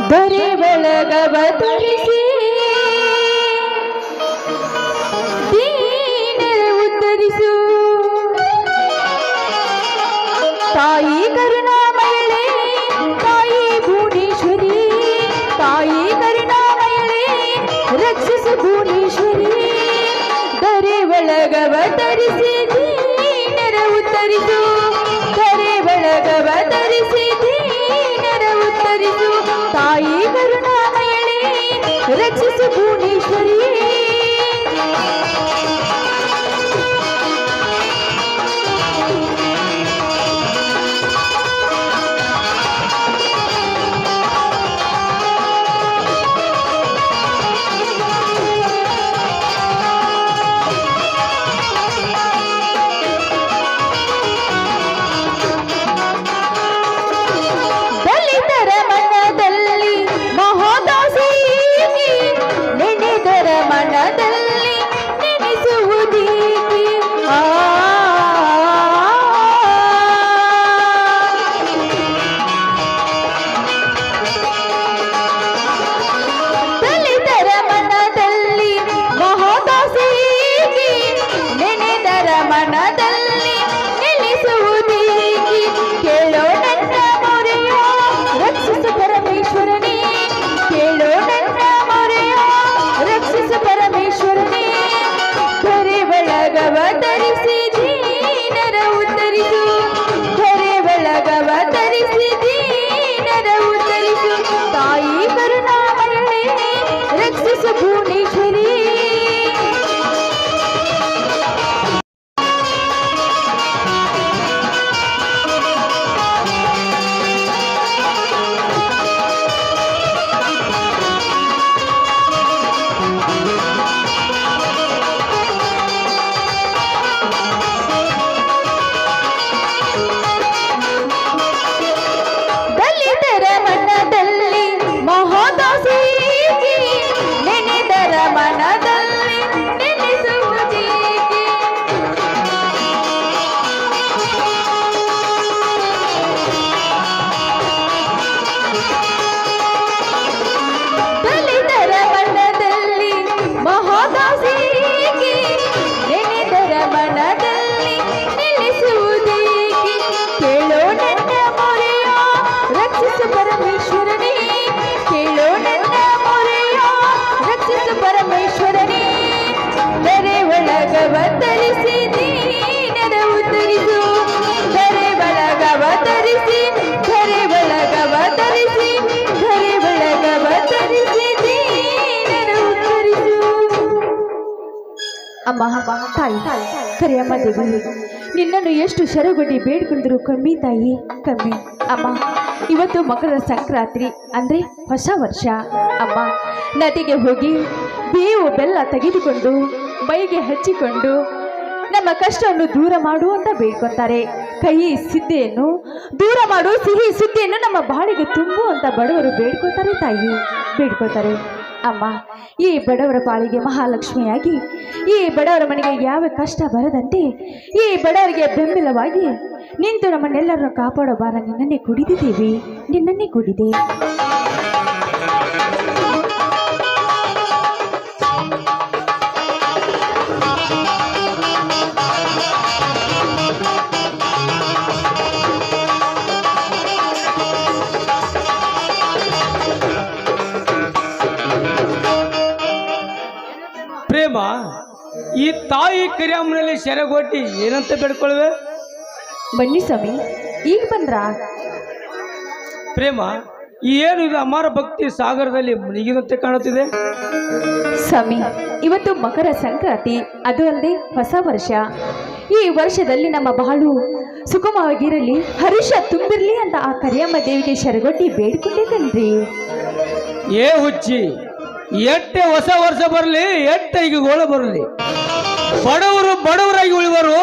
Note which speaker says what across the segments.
Speaker 1: ದರೆ ಬೆಳಗವ ತರಿಸಿ ದೀನರ ಉತ್ತರಿಸು ತಾಯಿ ಕರುಣಾಮಯಳೆ ತಾಯಿ ಭುವನೇಶ್ವರಿ ತಾಯಿ ಕರುಣಾಮಯಳೆ ರಕ್ಷಿಸು ಭುವನೇಶ್ವರಿ ದರೆ ಬೆಳಗವ ತರಿಸಿ ದೀನರ ಉತ್ತರಿಸು ದರೆ ಬೆಳಗವ ತರಿಸಿ ದೀನರ ಉತ್ತರಿಸು ತಾಯಿ ಕರುಣಾಮಯಳೆ ರಕ್ಷಿಸು ಭುವನೇಶ್ವರಿ ಅಮ್ಮ ತಾಯಿ ಕರಿಯಮ್ಮ ದೇವಿ ನಿನ್ನನ್ನು ಎಷ್ಟು ಶರಗೊಡ್ಡಿ ಬೇಡ್ಕೊಂಡ್ರು ಕಮ್ಮಿ ತಾಯಿ ಕಮ್ಮಿ ಅಮ್ಮ ಇವತ್ತು ಮಕರ ಸಂಕ್ರಾಂತಿ ಅಂದರೆ ಹೊಸ ವರ್ಷ ಅಮ್ಮ ನದಿಗೆ ಹೋಗಿ ಬೇವು ಬೆಲ್ಲ ತೆಗೆದುಕೊಂಡು ಮೈಗೆ ಹಚ್ಚಿಕೊಂಡು ನಮ್ಮ ಕಷ್ಟವನ್ನು ದೂರ ಮಾಡು ಅಂತ ಬೇಡ್ಕೊತಾರೆ ಕಹಿ ಸಿದ್ಧೆಯನ್ನು ದೂರ ಮಾಡು ಸಿಹಿ ಸುದ್ದಿಯನ್ನು ನಮ್ಮ ಬಾಳಿಗೆ ತುಂಬು ಅಂತ ಬಡವರು ಬೇಡ್ಕೊತಾರೆ ತಾಯಿ ಬೇಡ್ಕೊತಾರೆ ಅಮ್ಮ ಈ ಬಡವರ ಪಾಳಿಗೆ ಮಹಾಲಕ್ಷ್ಮಿಯಾಗಿ ಈ ಬಡವರ ಮನೆಗೆ ಯಾವ ಕಷ್ಟ ಬರದಂತೆ ಈ ಬಡವರಿಗೆ ಬೆಂಬಲವಾಗಿ ನಿಂತು ನಮ್ಮನ್ನೆಲ್ಲರನ್ನು ಕಾಪಾಡೋ ಬಾರ ನಿನ್ನನ್ನೇ ಕುಡಿದಿದ್ದೀವಿ ನಿನ್ನನ್ನೇ ಕುಡಿದೆ
Speaker 2: ಪ್ರೇಮ ಈ ತಾಯಿ ಕರಿಯಮ್ಮನಲ್ಲಿ ಶರಗೊಟ್ಟಿ ಏನಂತ ಬೇಡ್ಕೊಳ್ವೆ
Speaker 1: ಬನ್ನಿ ಸ್ವಾಮಿ ಈಗ ಬಂದ್ರ
Speaker 2: ಪ್ರೇಮ ಏನು ಇದು ಅಮರ ಭಕ್ತಿ ಸಾಗರದಲ್ಲಿ ಮುಳುಗಿದಂತೆ ಕಾಣುತ್ತಿದೆ
Speaker 1: ಸ್ವಾಮಿ ಇವತ್ತು ಮಕರ ಸಂಕ್ರಾಂತಿ ಅದು ಅಲ್ಲದೆ ಹೊಸ ವರ್ಷ ಈ ವರ್ಷದಲ್ಲಿ ನಮ್ಮ ಬಾಳು ಸುಗಮವಾಗಿರಲಿ ಹರುಷ ತುಂಬಿರಲಿ ಅಂತ ಆ ಕರಿಯಮ್ಮ ದೇವಿಗೆ ಶರಗೊಟ್ಟಿ ಬೇಡ್ಕೊಂಡಿದ್ದನ್ರಿ
Speaker 2: ಏ ಹುಚ್ಚಿ ಎಟ್ಟೆ ಹೊಸ ವರ್ಷ ಬರಲಿ ಎಟ್ಟೆ ಈಗ ಗೋಳ ಬರಲಿ ಬಡವರು ಬಡವರಾಗಿ ಉಳಿವರು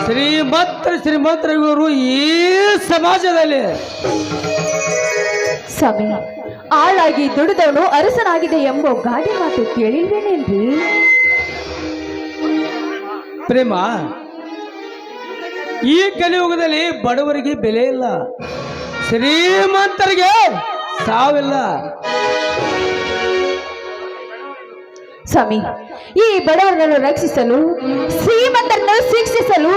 Speaker 2: ಶ್ರೀಮಂತರಾಗಿ ಉಳಿವರು ಈ ಸಮಾಜದಲ್ಲಿ
Speaker 1: ಸ್ವಾಮಿ ಆಳಾಗಿ ದುಡಿದವನು ಅರಸನಾಗಿದೆ ಎಂಬ ಗಾದೆ ಮಾತು ಕೇಳಿಲ್ವೇನೇನ್ರಿ
Speaker 2: ಪ್ರೇಮ ಈ ಕಲಿಯುಗದಲ್ಲಿ ಬಡವರಿಗೆ ಬೆಲೆ ಇಲ್ಲ ಶ್ರೀಮಂತರಿಗೆ ಸಾವಿಲ್ಲ.
Speaker 1: ಸ್ವಾಮಿ, ಈ ಬಡವರನ್ನು ರಕ್ಷಿಸಲು, ಶ್ರೀಮಂತರನ್ನು ಶಿಕ್ಷಿಸಲು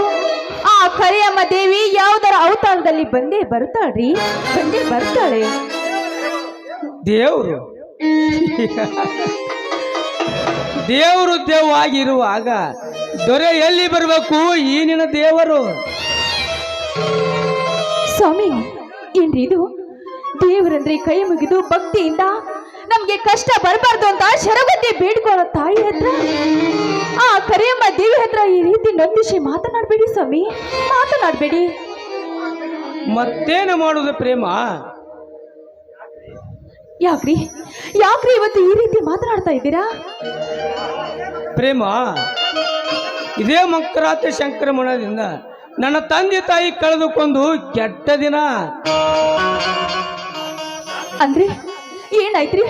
Speaker 1: ಆ ಕರಿಯಮ್ಮ ದೇವಿ ಯಾವುದರ ಅವತಾರದಲ್ಲಿ ಬಂದೇ ಬರ್ತಾಳ್ರಿ, ಬಂದೇ ಬರ್ತಾಳೆ.
Speaker 2: ದೇವರು ದೇವರು ದೇವಾಗಿರುವಾಗ ದೊರೆ ಎಲ್ಲಿ ಬರಬೇಕು? ಈ ನಿನ್ನ ದೇವರು.
Speaker 1: ಸ್ವಾಮಿ, ಏನ್ರಿ ಇದು? ದೇವರಂದ್ರೆ ಕೈ ಮುಗಿದು ಭಕ್ತಿಯಿಂದ ನಮ್ಗೆ ಕಷ್ಟ ಬರಬಾರ್ದು ಅಂತ ಶರಬತ್ತಿ ಬೇಡ್ಕೊಳ್ಳೋ ತಾಯಿ ಹತ್ರ, ಆ ಕರಿಯಮ್ಮ ದೇವಿ ಹತ್ರ ಈ ರೀತಿ ನಂಬಿಸಿ ಮಾತನಾಡಬೇಡಿ ಸ್ವಾಮಿ, ಮಾತನಾಡಬೇಡಿ.
Speaker 2: ಮತ್ತೇನು ಮಾಡುವುದು ಪ್ರೇಮ?
Speaker 1: ಯಾಕ್ರಿ ಯಾಕ್ರಿ ಇವತ್ತು ಈ ರೀತಿ ಮಾತನಾಡ್ತಾ ಇದ್ದೀರಾ?
Speaker 2: ಪ್ರೇಮ, ಇದೇ ಮಕರಾತಿ ಸಂಕ್ರಮಣದಿಂದ ನನ್ನ ತಂದೆ ತಾಯಿ ಕಳೆದುಕೊಂಡು ಕೆಟ್ಟ ದಿನ.
Speaker 1: ಅಂದ್ರೆ ಏನಾಯ್ತ್ರಿ?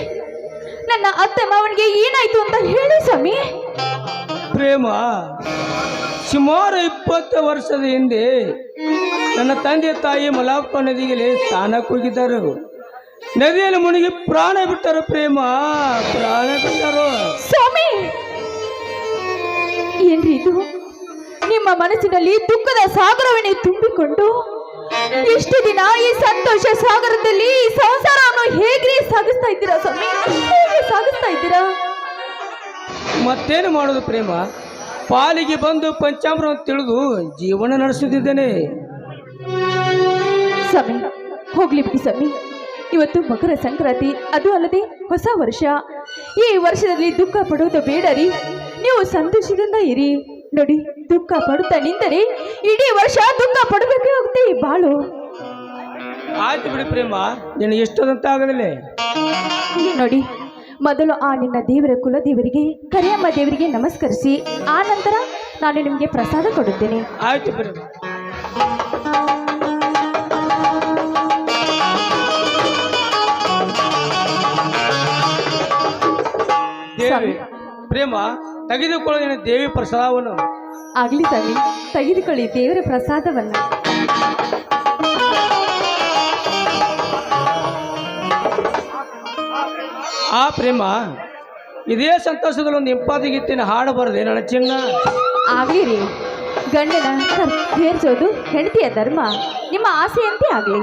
Speaker 1: ನನ್ನ ಅತ್ತೆ ಮಾವನಿಗೆ ಏನಾಯ್ತು ಅಂತ ಹೇಳಿ ಸ್ವಾಮಿ.
Speaker 2: ಪ್ರೇಮ, ಸುಮಾರು 20 ವರ್ಷದ ಹಿಂದೆ ನನ್ನ ತಂದೆ ತಾಯಿ ಮಲಾಪ ನದಿಗೆ ಸ್ನಾನಕ್ಕೆ ಹೋಗಿದ್ದರು. ನದಿಯಲ್ಲಿ ಮುಳುಗಿ ಪ್ರಾಣ ಬಿಟ್ಟರು. ಪ್ರೇಮ, ಪ್ರಾಣ ಬಿಟ್ಟರು.
Speaker 1: ಸ್ವಾಮಿ, ಏನ್ರಿ ಇದು? ನಿಮ್ಮ ಮನಸ್ಸಿನಲ್ಲಿ ದುಃಖದ ಸಾಗರವನ್ನೇ ತುಂಬಿಕೊಂಡು ಇಷ್ಟು ದಿನ ಈ ಸಂತೋಷ ಸಾಗರದಲ್ಲಿ ಈ ಸಂಸಾರವನ್ನು ಹೇಗ್ರಿ ಸಾಗಿಸ್ತಾ ಇದ್ದೀರಾ ಸ್ವಾಮಿ? ಹೇಗೆ ಸಾಗಿಸ್ತಾ ಇದ್ದೀರಾ?
Speaker 2: ಮತ್ತೇನು ಮಾಡೋದು ಪ್ರೇಮ? ಪಾಲಿಗೆ ಬಂದು ಪಂಚಾಮೃತ ತಿಳಿದು ಜೀವನ ನಡೆಸುತ್ತಿದ್ದೇನೆ.
Speaker 1: ಸ್ವಾಮಿ, ಹೋಗ್ಲಿ ಬಿಡಿ ಸ್ವಾಮಿ. ಇವತ್ತು ಮಕರ ಸಂಕ್ರಾಂತಿ, ಅದು ಅಲ್ಲದೆ ಹೊಸ ವರ್ಷ. ಈ ವರ್ಷದಲ್ಲಿ ದುಃಖ ಪಡುವುದು ಬೇಡರಿ, ನೀವು ಸಂತೋಷದಿಂದ ಇರಿ. ನೋಡಿ, ದುಃಖ ಪಡುತ್ತಾ ನಿಂತರೆ ಇಡೀ ವರ್ಷ ದುಃಖ ಪಡಬೇಕೇ ಹೋಗುತ್ತೆ ಈ ಬಾಳು.
Speaker 2: ಆಯ್ತು ಬಿಡಿ ಪ್ರೇಮ, ನಿನಗೆ ಎಷ್ಟದಂತ ಆಗದಿಲ್ಲ.
Speaker 1: ನೋಡಿ, ಮೊದಲು ಆ ನಿನ್ನ ದೇವರ ಕುಲದೇವರಿಗೆ, ಕರಿಯಮ್ಮ ದೇವರಿಗೆ ನಮಸ್ಕರಿಸಿ, ಆ ನಂತರ ನಾನು ನಿಮಗೆ ಪ್ರಸಾದ ಕೊಡುತ್ತೇನೆ.
Speaker 2: ಆಯ್ತು ಪ್ರೇಮ. ದೇವಿ ಪ್ರೇಮ, ತೆಗೆದುಕೊಳ್ಳಿ ದೇವಿ ಪ್ರಸಾದವನ್ನು.
Speaker 1: ಆಗ್ಲಿ ಸ್ವಾಮಿ, ತೆಗೆದುಕೊಳ್ಳಿ ದೇವರ ಪ್ರಸಾದವನ್ನು.
Speaker 2: ಆ ಪ್ರೇಮ, ಇದೇ ಸಂತೋಷದಲ್ಲಿ ಒಂದು ಇಂಪಾದ ಗೀತೆನ ಹಾಡು ಬರದೆ ನನ್ನ ಚಿನ್ನ.
Speaker 1: ಆಗ್ಲಿ ರೀ, ಗಂಡನ ಹೇರ್ಸೋದು ಹೆಂಡತಿಯ ಧರ್ಮ, ನಿಮ್ಮ ಆಸೆಯಂತೆ ಆಗ್ಲಿ.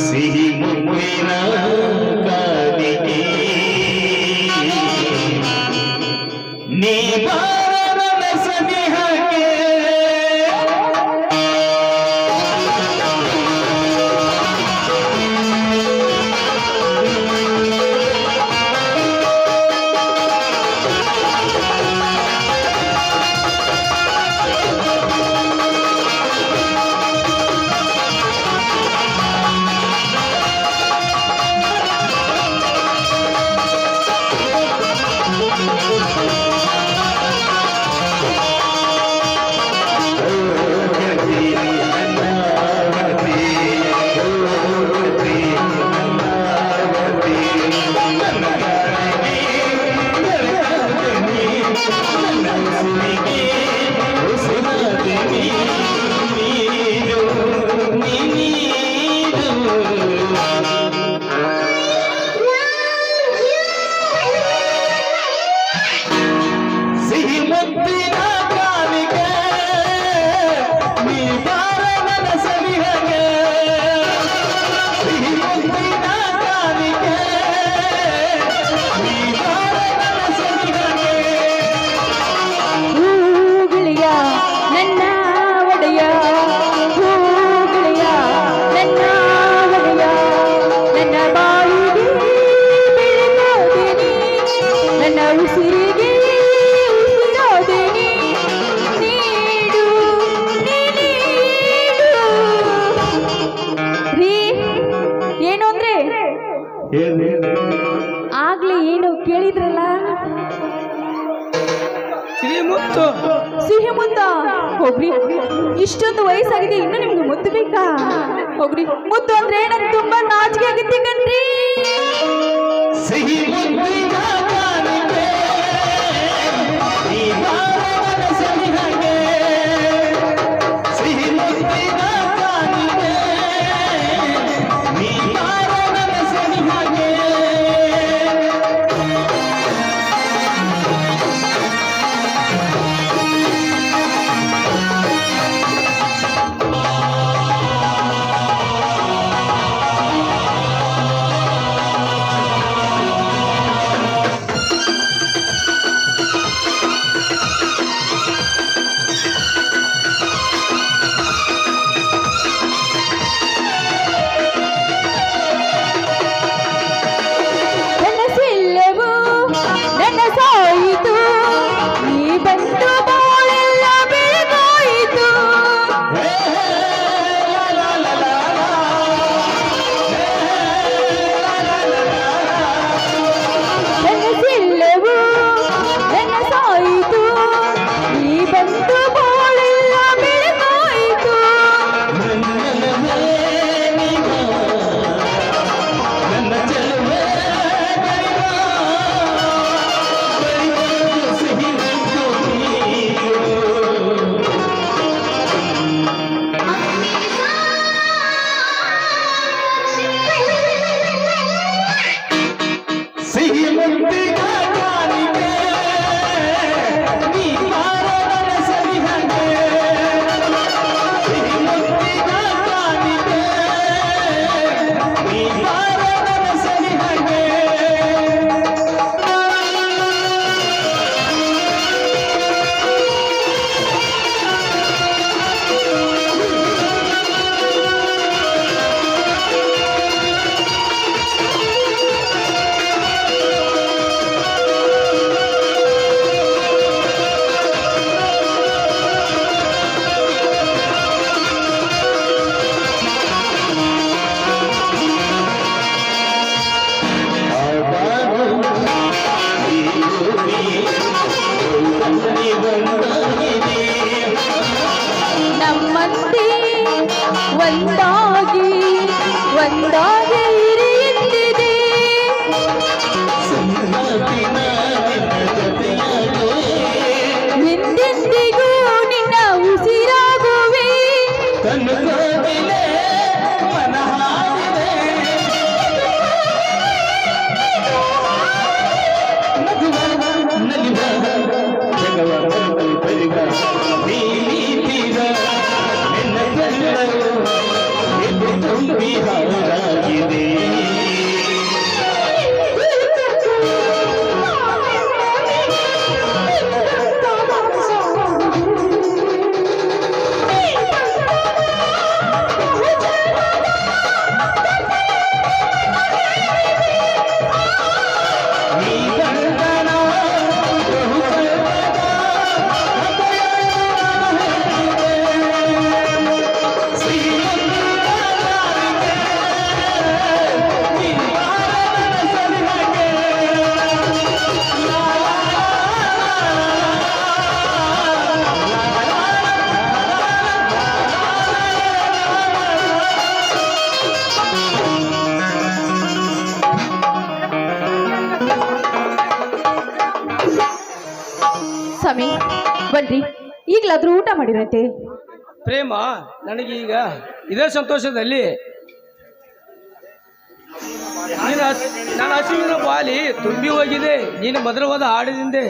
Speaker 3: ಸಿಹಿ ಮುಮ್ಮಿನ ಗಾದಿ
Speaker 1: ಆಗ್ಲೇ ಏನು ಕೇಳಿದ್ರಲ್ಲ?
Speaker 2: ಶ್ರೀಮುತ್ತು.
Speaker 1: ಸಿಹಿ ಮುದ್ದ ಹೋಗ್ರಿ, ಇಷ್ಟೊಂದು ವಯಸ್ಸಾಗಿದೆ ಇನ್ನು ನಿಮ್ಗೆ ಮುದ್ದು ಬೇಕಾ? ಹೋಗ್ರಿ, ಮುದ್ದು ಅಂದ್ರೆ ನಂಗೆ ತುಂಬಾ ನಾಚಿಕೆ ಆಗುತ್ತೆ ಕಣ್ರಿ.
Speaker 3: ಸಿಹಿ ಮುದ್ದಿನ ಕಾಣಿಕೆ, ಈ ಬಾರವನ ಸನಿಹಗೆ. ಸಿಹಿ ಮುದ್ದಿನ ಕಾಣಿಕೆ, ಈ ಬಾರವನ ಸನಿಹಗೆ.
Speaker 1: ಕನಸಿಲ್ಲವೂ ನನಸಾಯಿತು, ನೀ ಬಂದು ಬಾಳೆಲ್ಲ ಬೆಳಗಾಯಿತು. ಕನಸಿಲ್ಲವೂ ನನಸಾಯಿತು, ನೀ ಬಂದು ಬಾಳೆಲ್ಲ ಬೆಳಗಾಯಿತು.
Speaker 3: ನನ್ನ ಚೆಲುವೆ ಸಿಹಿ ಮುದ್ದು ನೀನು. ಸಿಹಿ ಮುದ್ದಿನ ಕಾಣಿಕೆ, ನೀ ಬಾರವನ ಸನಿಹಗೆ. ಸಿಹಿ ಮುದ್ದಿನ ಕಾಣಿಕೆ, ನೀ ಬಾರವನ ಸನಿಹಗೆ.
Speaker 1: ನಮ್ಮಂದಿ ಒಂದಾಗಿ ಒಂದಾಗಿ ಇರಿ ಎಂದಿದೆ. ಎಂದೆಂದಿಗೂ ನಿನ್ನ ಉಸಿರಾಗುವೆ. ಸ್ವಾಮಿ ಬನ್ರಿ, ಈಗಲಾದ್ರೂ ಊಟ ಮಾಡಿರಂತೆ.
Speaker 2: ಪ್ರೇಮ, ನನಗೀಗ ಇದೇ ಸಂತೋಷದಲ್ಲಿ ನನ್ನ ಹಸಿವಿನ ಬಾಲಿ ತುಂಬಿ ಹೋಗಿದೆ ನೀನು ಮಧುರವಾದ ಹಾಡಿನಿಂದೆ.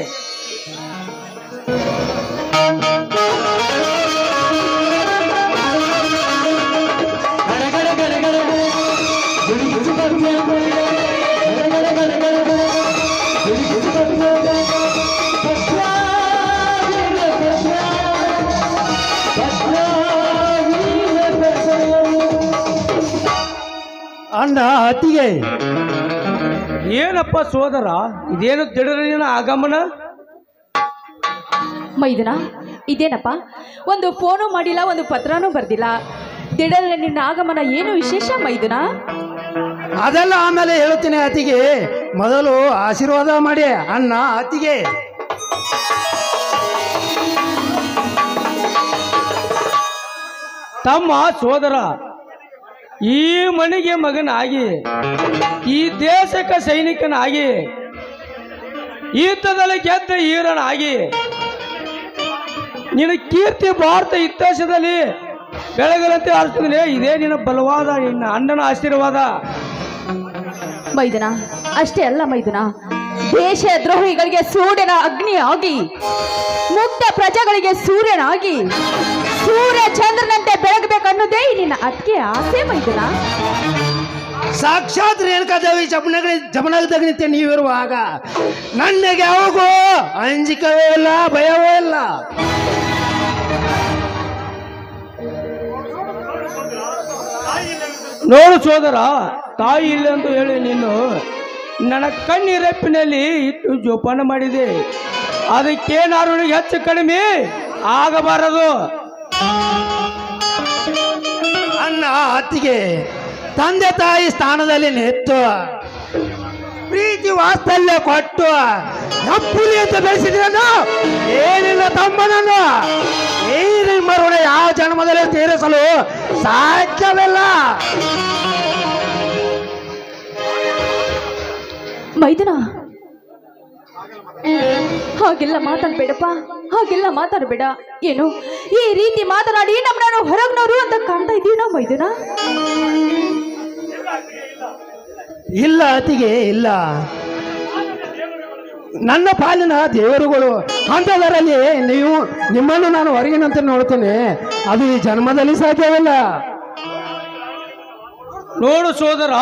Speaker 3: ಅಣ್ಣ ಅತ್ತಿಗೆ,
Speaker 2: ಏನಪ್ಪ ಸೋದರ, ಇದೇನು ದಿಢೀರಿನ ಆಗಮನ?
Speaker 1: ಮೈದುನ, ಇದೇನಪ್ಪ, ಒಂದು ಫೋನು ಮಾಡಿಲ್ಲ, ಒಂದು ಪತ್ರನೂ ಬರ್ದಿಲ್ಲ. ದಿಢೀರ್ ನಿನ್ನ ಆಗಮನ, ಏನು ವಿಶೇಷ ಮೈದುನ?
Speaker 3: ಅದೆಲ್ಲ ಆಮೇಲೆ ಹೇಳುತ್ತೇನೆ ಅತಿಗೆ. ಮೊದಲು ಆಶೀರ್ವಾದ ಮಾಡಿ ಅಣ್ಣ ಅತಿಗೆ.
Speaker 2: ತಮ್ಮ ಸೋದರ ಈ ಮನೆಗೆ ಮಗನಾಗಿ, ಈ ದೇಶಕ್ಕೆ ಸೈನಿಕನಾಗಿ, ಯುದ್ಧದಲ್ಲಿ ಗೆದ್ದ ಈರನಾಗಿ, ನಿನ್ನ ಕೀರ್ತಿ ಭಾರತ ಇತಿಹಾಸದಲ್ಲಿ ಬೆಳಗಲಂತೆ ಆರಿಸಿದ್ರೆ ಇದೇ ನಿನ್ನ ಬಲವಾದ ನಿನ್ನ ಅಣ್ಣನ ಆಶೀರ್ವಾದ.
Speaker 1: ಮೈದುನ, ಅಷ್ಟೇ ಅಲ್ಲ ಮೈದುನ, ದೇಶ ದ್ರೋಹಿಗಳಿಗೆ ಸೂರ್ಯನ ಅಗ್ನಿ ಆಗಿ, ಮುಗ್ಧ ಪ್ರಜೆಗಳಿಗೆ ಸೂರ್ಯನಾಗಿ, ಸೂರ್ಯ ಚಂದ್ರನಂತೆ ಬೆಳಗಬೇಕನ್ನೋದೇ ನಿನ್ನ ಅತ್ತಿಗೆ ಆಸೆ ಮೈದುನ.
Speaker 3: ಸಾಕ್ಷಾತ್ ರೇಣುಕಾದೇವಿ ಜಮನಗದಾಗ ನಿಂತೆ ನೀವಿರುವಾಗ ನನಗೆ ಯಾವಾಗೂ ಅಂಜಿಕವೇ ಇಲ್ಲ, ಭಯವೇ ಇಲ್ಲ.
Speaker 2: ನೋಡು ಸೋದರ, ತಾಯಿ ಇಲ್ಲ ಅಂತ ಹೇಳಿ ನೀನು ನನ್ನ ಕಣ್ಣೀರಪ್ಪಿನಲ್ಲಿ ಇಟ್ಟು ಜೋಪಾನ ಮಾಡಿದೆ. ಅದಕ್ಕೇನಾರು ಹೆಚ್ಚು ಕಡಿಮೆ ಆಗಬಾರದು.
Speaker 3: ಅಣ್ಣ ಅತ್ತಿಗೆ ತಂದೆ ತಾಯಿ ಸ್ಥಾನದಲ್ಲಿ ನಿಂತು ಪ್ರೀತಿ ವಾತ್ಸಲ್ಯ ಕೊಟ್ಟು ನಪ್ಪುಲಿ ಅಂತ ಬೆಳೆಸಿದ್ರನ್ನು ಏನಿಲ್ಲ ತಮ್ಮನನ್ನು ಈ ನಿಮ್ಮ ಋಣ ಯಾವ ಜನ್ಮದಲ್ಲಿ ತೀರಿಸಲು ಸಾಧ್ಯವಿಲ್ಲ.
Speaker 1: ಮೈದುನ, ಹಾಗೆಲ್ಲ ಮಾತಾಡ್ಬೇಡಪ್ಪ, ಹಾಗೆಲ್ಲ ಮಾತಾಡ್ಬೇಡ. ಏನು ಈ ರೀತಿ ಮಾತನಾಡಿ ನಮ್ಮನ್ನು ಹೊರಗ್ನವರು ಅಂತ ಕಾಣ್ತಾ ಇದೀನೋ ಮೈದುನ?
Speaker 3: ಇಲ್ಲ ಅತಿಗೆ, ಇಲ್ಲ. ನನ್ನ ಪಾಲಿನ ದೇವರುಗಳು ಅಂಥದರಲ್ಲಿ ನಿಮ್ಮನ್ನು ನಾನು ಹೊರಗಿನಂತೆ ನೋಡ್ತೇನೆ. ಅದು ಈ ಜನ್ಮದಲ್ಲಿ ಸಾಧ್ಯವಿಲ್ಲ.
Speaker 2: ನೋಡು ಸೋದರ,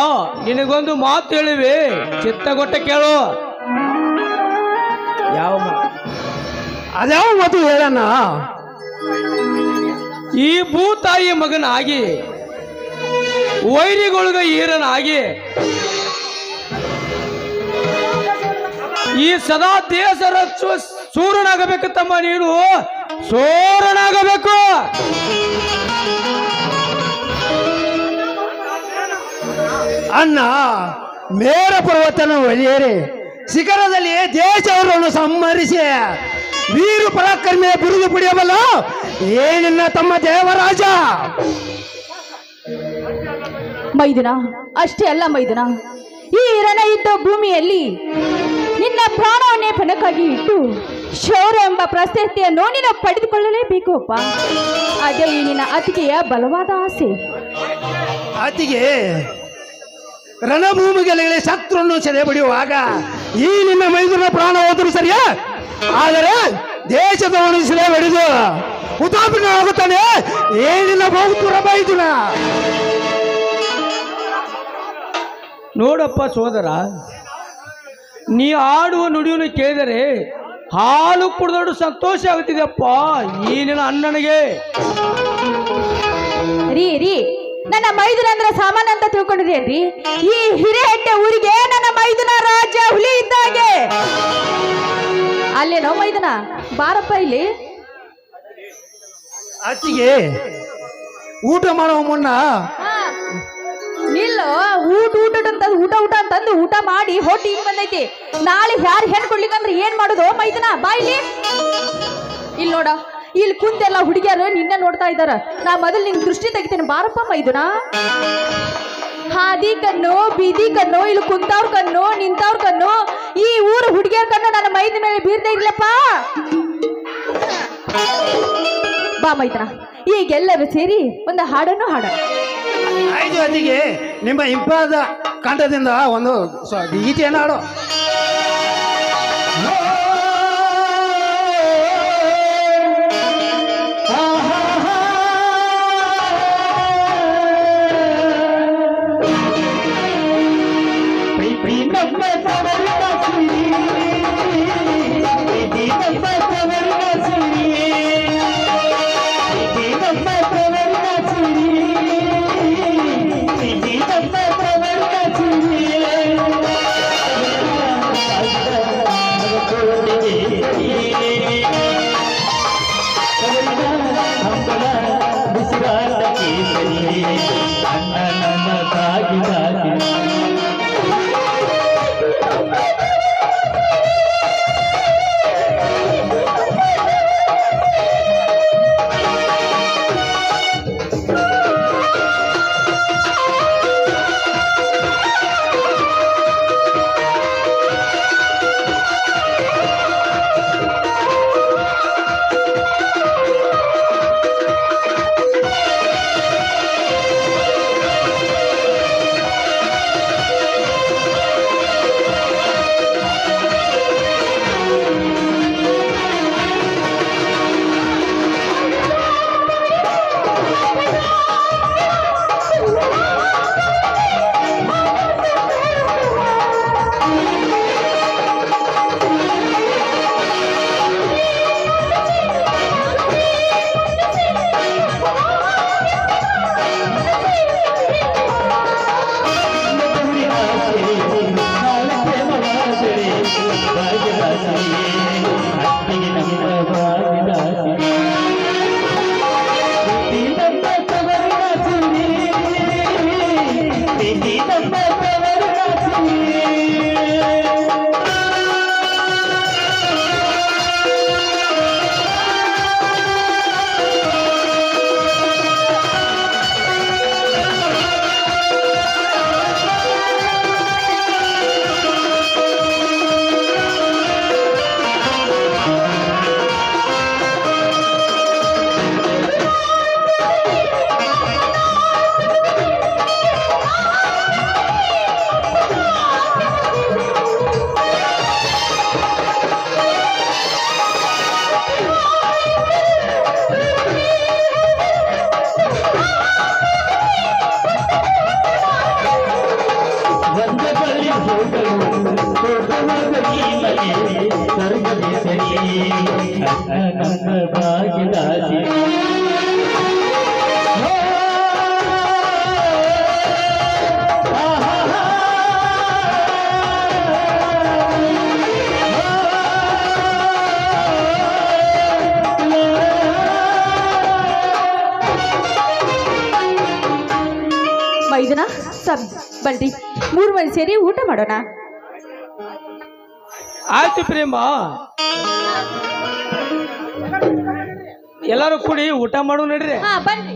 Speaker 2: ನಿನಗೊಂದು ಮಾತು ಹೇಳಿವೆ, ಚಿತ್ತಗೊಟ್ಟ ಕೇಳು. ಯಾವ
Speaker 3: ಅದ್ಯಾವ ಮಾತು ಹೇಳಣ್ಣ?
Speaker 2: ಈ ಭೂತಾಯಿ ಮಗನಾಗಿ, ವೈರಿಗೊಳಗ ಈರನಾಗಿ, ಈ ಸದಾ ದೇಶರ ಸೂರನಾಗಬೇಕು ತಮ್ಮ, ನೀನು ಸೋರನಾಗಬೇಕು.
Speaker 3: ಅಣ್ಣ ಮೇರ ಪರ್ವತನ ಒಲಿಯೇರಿ ಶಿಖರದಲ್ಲಿ ದೇಶವರನ್ನು ಸಂಹರಿಸಿ ವೀರು ಪರಾಕ್ರಮಿಯ ಬಿರುದು ಪಡೆಯಬಲ್ಲ ಏನಿನ್ನ ತಮ್ಮ ದೇವರಾಜ.
Speaker 1: ಮೈದುನ, ಅಷ್ಟೇ ಅಲ್ಲ ಮೈದುನ, ಈ ರಣಯುದ್ಧ ಭೂಮಿಯಲ್ಲಿ ನಿನ್ನ ಪ್ರಾಣವನ್ನೇ ಪಣಕ್ಕಾಗಿ ಇಟ್ಟು ಶೌರ್ಯ ಎಂಬ ಪ್ರಶಸ್ತಿಯನ್ನು ನೀನು ಪಡೆದುಕೊಳ್ಳಲೇಬೇಕು ಅಪ್ಪ. ಅದೇ ಈ ನಿನ್ನ ಅತಿಗೆಯ ಬಲವಾದ ಆಸೆ.
Speaker 3: ಅತಿಗೆ ರಣಭೂಮಿಗಳಲ್ಲಿ ಶತ್ರುವನ್ನು ಸೆರೆ ಬಡಿಯುವಾಗ ಈ ನಿನ್ನ ಮೈದುನ ಪ್ರಾಣ ಹೋದರೂ ಸರಿಯಾ, ಆದರೆ ದೇಶದವನು ಸೆರೆ ಬಡಿದು ಹುತಾತ್ಮ ಆಗುತ್ತಾನೆ ಏನಿಲ್ಲ ಬಹುತುರ ಮೈದುನ.
Speaker 2: ನೋಡಪ್ಪ ಸೋದರ, ನೀ ಆಡುವ ನುಡಿಯನ್ನು ಕೇಳಿದರೆ ಹಾಲು ಕುಡಿದಷ್ಟು ಸಂತೋಷ ಆಗುತ್ತಿದೆಯಪ್ಪ ಈ ನಿನ್ನ ಅಣ್ಣನಿಗೆ.
Speaker 1: ರೀ ನನ್ನ ಮೈದುನ ಅಂದ್ರೆ ಸಾಮಾನ್ಯ ಅಂತ ತಿಳ್ಕೊಂಡಿರಿ. ಈ ಹಿರೇಹೆಟ್ಟೆ ಊರಿಗೆ ನನ್ನ ಮೈದುನ ರಾಜ ಹುಲಿ ಇದ್ದಾಗೆ. ಅಲ್ಲೇನೋ ಮೈದುನ, ಬಾರಪ್ಪ ಇಲ್ಲಿ.
Speaker 3: ಅತ್ತಿಗೆ ಊಟ ಮಾಡುವ ಮುನ್ನ
Speaker 1: ನಿಲ್ಲು. ಊಟ ಅಂತಂದು ಊಟ ಮಾಡಿ ಹೊಟ್ಟಿ ಹಿಂಗ್ ಬಂದೈತಿ. ನಾಳೆ ಯಾರು ಹೆಣ್ಣು ಕೊಡ್ಲಿಕ್ಕಂದ್ರೆ ಏನ್ ಮಾಡುದು ಮೈದನ? ಬಾ ಇಲ್ಲಿ. ಇಲ್ಲಿ ನೋಡ, ಇಲ್ಲಿ ಕುಂತೆಲ್ಲ ಹುಡುಗಿಯರು ನಿನ್ನೆ ನೋಡ್ತಾ ಇದ್ದಾರ. ನಾ ಮೊದಲು ನಿನ್ ದೃಷ್ಟಿ ತೆಗಿತೇನೆ, ಬಾರಪ್ಪ ಮೈದುನ. ಹಾದಿ ಕಣ್ಣು, ಬೀದಿ ಕಣ್ಣು, ಇಲ್ಲಿ ಕುಂತವ್ರ ಕಣ್ಣು, ನಿಂತವ್ರ ಕಣ್ಣು, ಈ ಊರು ಹುಡುಗಿಯರ ಕಣ್ಣು ನನ್ನ ಮೈದ ಮೇಲೆ ಬೀರ್ತಾ ಇರ್ಲಪ್ಪ. ಬಾ ಮೈದನ, ಈಗೆಲ್ಲರೂ ಸೇರಿ ಒಂದು ಹಾಡನ್ನು ಹಾಡ.
Speaker 3: ಆಯ್ತು ಅತಿಗೆ, ನಿಮ್ಮ ಇಂಪಾದ ಕಂಠದಿಂದ ಒಂದು ಗೀತೆಯನ್ನು ಹಾಡು.
Speaker 4: ಅಣ್ಣ ನನ್ನ ತಾಗಿ
Speaker 1: ಮೈದುನ ಸಬ್ ಬಲ್ರಿ 3 ಮಂದಿ ಸೇರಿ ಊಟ ಮಾಡೋಣ.
Speaker 2: ಆಯ್ತು ಪ್ರೇಮ, ಎಲ್ಲರೂ ಕೂಡಿ ಊಟ ಮಾಡು ನಡ್ರಿ.
Speaker 1: ಹಾ ಬನ್ನಿ.